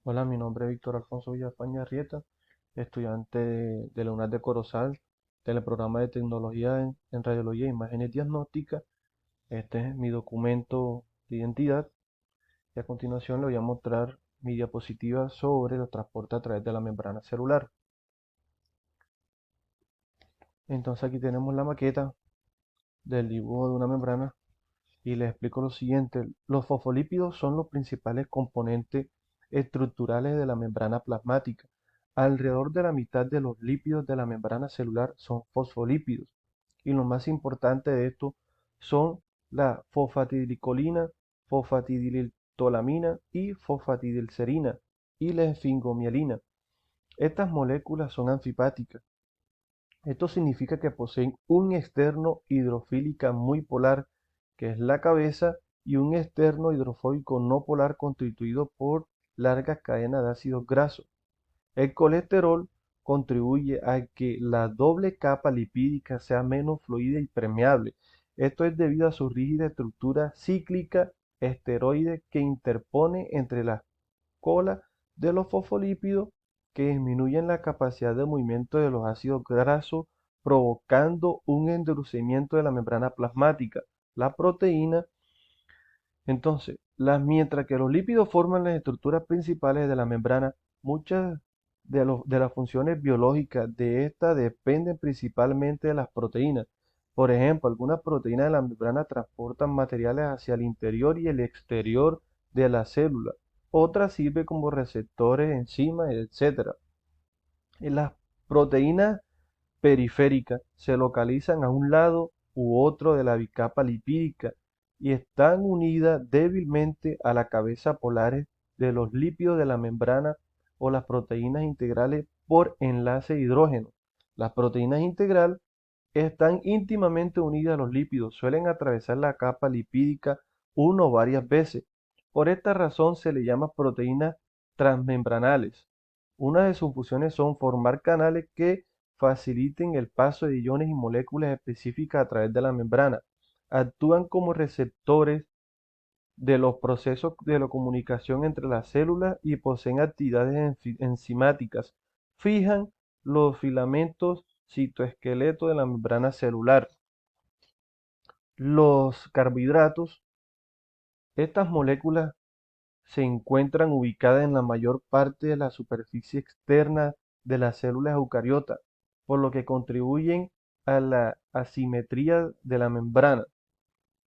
Hola, mi nombre es Víctor Alfonso Villafañe Arrieta, estudiante de la UNAD de Corozal, del programa de tecnología en radiología e imágenes diagnósticas. Este es mi documento de identidad y a continuación le voy a mostrar mi diapositiva sobre los transportes a través de la membrana celular. Entonces aquí tenemos la maqueta del dibujo de una membrana y les explico lo siguiente. Los fosfolípidos son los principales componentes estructurales de la membrana plasmática. Alrededor de la mitad de los lípidos de la membrana celular son fosfolípidos y lo más importante de estos son la fosfatidilcolina, fosfatidiltolamina y fosfatidilserina y la esfingomielina. Estas moléculas son anfipáticas. Esto significa que poseen un externo hidrofílica muy polar, que es la cabeza, y un externo hidrofóbico no polar constituido por largas cadenas de ácidos grasos. El colesterol contribuye a que la doble capa lipídica sea menos fluida y permeable. Esto es debido a su rígida estructura cíclica esteroide que interpone entre las colas de los fosfolípidos que disminuyen la capacidad de movimiento de los ácidos grasos, provocando un endurecimiento de la membrana plasmática. La proteína, entonces, mientras que los lípidos forman las estructuras principales de la membrana, muchas de las funciones biológicas de esta dependen principalmente de las proteínas. Por ejemplo, algunas proteínas de la membrana transportan materiales hacia el interior y el exterior de la célula. Otras sirven como receptores, enzimas, etcétera. Y las proteínas periféricas se localizan a un lado u otro de la bicapa lipídica y están unidas débilmente a la cabeza polares de los lípidos de la membrana o las proteínas integrales por enlace de hidrógeno. Las proteínas integrales están íntimamente unidas a los lípidos, suelen atravesar la capa lipídica una o varias veces. Por esta razón se le llama proteínas transmembranales. Una de sus funciones son formar canales que faciliten el paso de iones y moléculas específicas a través de la membrana. Actúan como receptores de los procesos de la comunicación entre las células y poseen actividades enzimáticas. Fijan los filamentos citoesqueleto de la membrana celular. Los carbohidratos, estas moléculas se encuentran ubicadas en la mayor parte de la superficie externa de las células eucariotas, por lo que contribuyen a la asimetría de la membrana.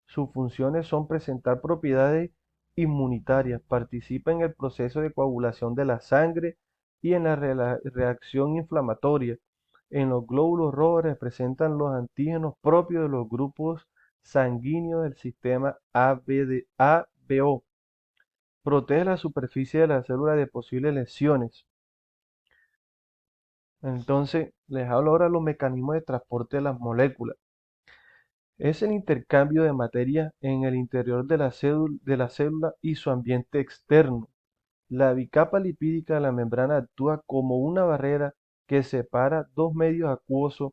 Sus funciones son presentar propiedades inmunitarias, participa en el proceso de coagulación de la sangre y en la reacción inflamatoria. En los glóbulos rojos representan los antígenos propios de los grupos sanguíneos del sistema ABO. Protege la superficie de la célula de posibles lesiones. Entonces, les hablo ahora de los mecanismos de transporte de las moléculas. Es el intercambio de materia en el interior de la célula y su ambiente externo. La bicapa lipídica de la membrana actúa como una barrera que separa dos medios acuosos,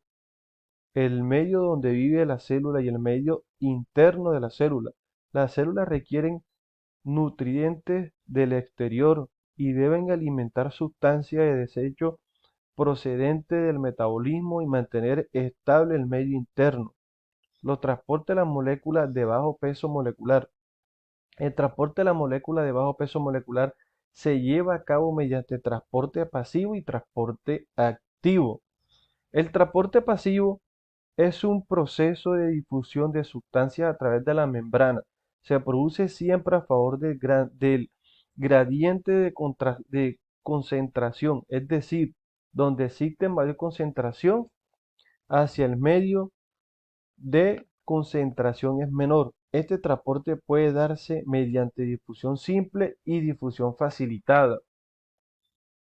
el medio donde vive la célula y el medio interno de la célula. Las células requieren nutrientes del exterior y deben alimentar sustancias de desecho procedente del metabolismo y mantener estable el medio interno. Los transportes de las moléculas de bajo peso molecular. El transporte de la molécula de bajo peso molecular se lleva a cabo mediante transporte pasivo y transporte activo. El transporte pasivo es un proceso de difusión de sustancias a través de la membrana. Se produce siempre a favor del gradiente de concentración, es decir, donde existe mayor concentración hacia el medio de concentración es menor. Este transporte puede darse mediante difusión simple y difusión facilitada.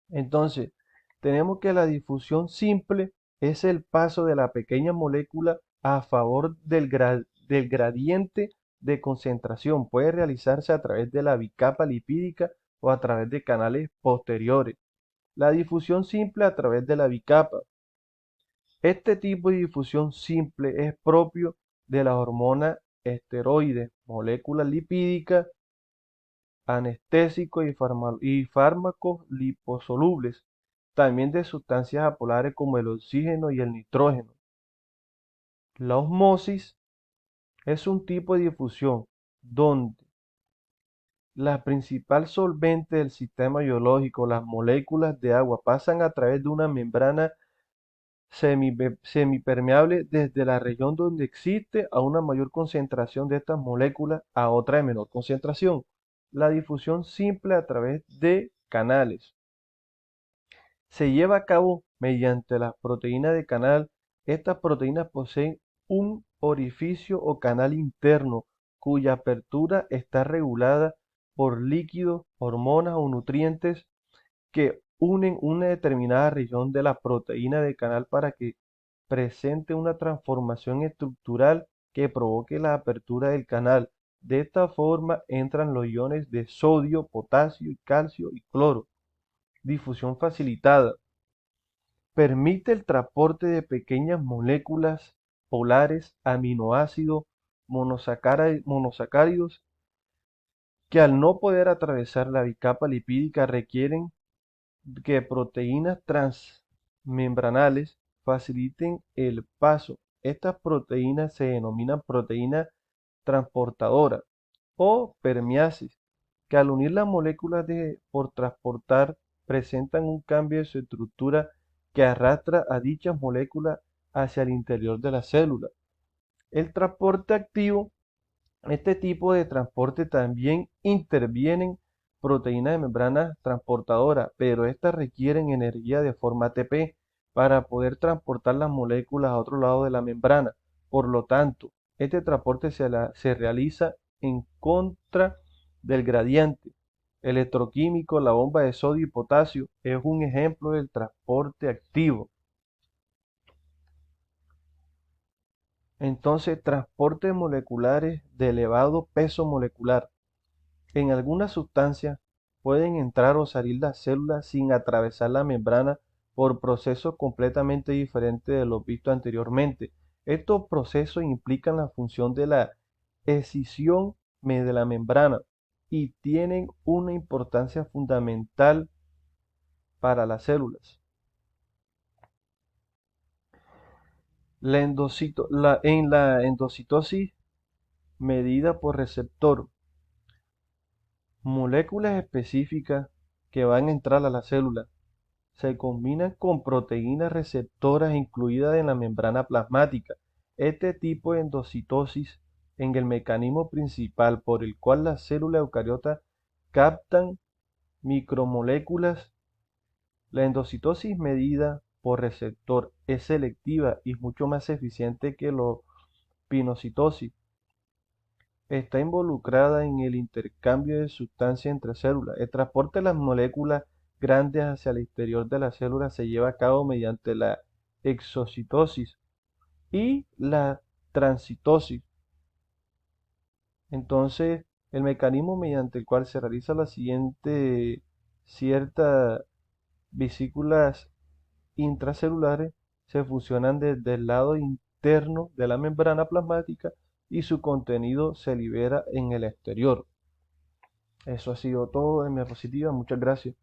Entonces, tenemos que la difusión simple es el paso de la pequeña molécula a favor del gradiente de concentración. Puede realizarse a través de la bicapa lipídica o a través de canales posteriores. La difusión simple a través de la bicapa. Este tipo de difusión simple es propio de las hormonas esteroides, moléculas lipídicas anestésicos y fármacos liposolubles, también de sustancias apolares como el oxígeno y el nitrógeno. La osmosis es un tipo de difusión donde la principal solvente del sistema biológico, las moléculas de agua, pasan a través de una membrana semipermeable desde la región donde existe a una mayor concentración de estas moléculas a otra de menor concentración. La difusión simple a través de canales se lleva a cabo mediante las proteínas de canal. Estas proteínas poseen un orificio o canal interno cuya apertura está regulada por líquidos, hormonas o nutrientes que unen una determinada región de la proteína de canal para que presente una transformación estructural que provoque la apertura del canal. De esta forma entran los iones de sodio, potasio, calcio y cloro. Difusión facilitada. Permite el transporte de pequeñas moléculas polares, aminoácidos, monosacáridos, que al no poder atravesar la bicapa lipídica requieren que proteínas transmembranales faciliten el paso. Estas proteínas se denominan proteínas transportadoras o permeases, que al unir las moléculas por transportar presentan un cambio de su estructura que arrastra a dichas moléculas hacia el interior de la célula. El transporte activo. Este tipo de transporte también intervienen proteínas de membrana transportadora, pero estas requieren energía de forma ATP para poder transportar las moléculas a otro lado de la membrana. Por lo tanto, este transporte se realiza en contra del gradiente electroquímico. La bomba de sodio y potasio es un ejemplo del transporte activo. Entonces, transportes moleculares de elevado peso molecular. En algunas sustancias pueden entrar o salir las células sin atravesar la membrana por procesos completamente diferentes de los vistos anteriormente. Estos procesos implican la función de la escisión de la membrana y tienen una importancia fundamental para las células. En la endocitosis medida por receptor, moléculas específicas que van a entrar a la célula se combinan con proteínas receptoras incluidas en la membrana plasmática. Este tipo de endocitosis en el mecanismo principal por el cual las células eucariotas captan micromoléculas. La endocitosis medida por receptor es selectiva y mucho más eficiente que la pinocitosis. Está involucrada en el intercambio de sustancias entre células. El transporte de las moléculas grandes hacia el exterior de la célula se lleva a cabo mediante la exocitosis y la transitosis. Entonces, el mecanismo mediante el cual se realiza la siguiente ciertas vesículas intracelulares se fusionan desde el lado interno de la membrana plasmática y su contenido se libera en el exterior. Eso ha sido todo en mi diapositiva. Muchas gracias.